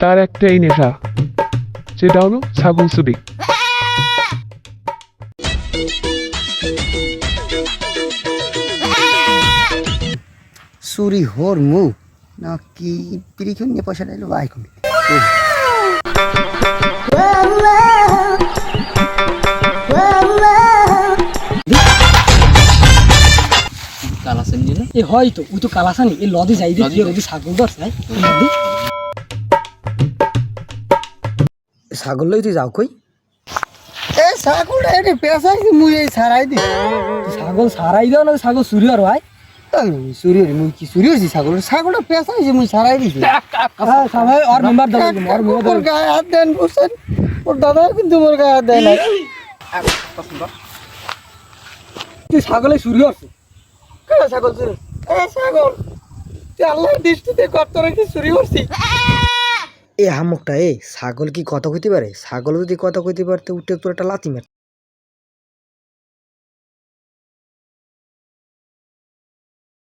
তার একটাই নেশা, সেটা হলো ছাগল চুরি। চুরি হর মু নাকি পিরিখন নিয়ে পয়সা ডাইলো বাই কমি কালাসানি না এ হয়তো ওই তো কালাসানি এ লদে যাই দিয়ে ওই ছাগল দর চাই ছাগল লই তুই যাও কই এ ছাগল এনে পেশাই মুই এই ছাড়াই দি ছাগল সারাই দাও না ছাগল চুরি আর ভাই চুরি হরি মুই কি চুরি হইছি ছাগলটা পেশাই মুই ছাড়াই দিছি সবাই আর মেম্বার দাও আর মোর গায়ে হাত দেন বুঝছেন ওর দাদা কিন্তু মোর গায়ে হাত দেয় না তুই ছাগলে চুরি করছিস কেন ছাগল চুরি এ ছাগল তুই আল্লাহর দৃষ্টিতে কত রেখে চুরি করছি এ হামকটা এ ছাগল কি কথা কইতে পারে ছাগল যদি কথা কইতে পারতে উঠে তোর একটা লাথি মার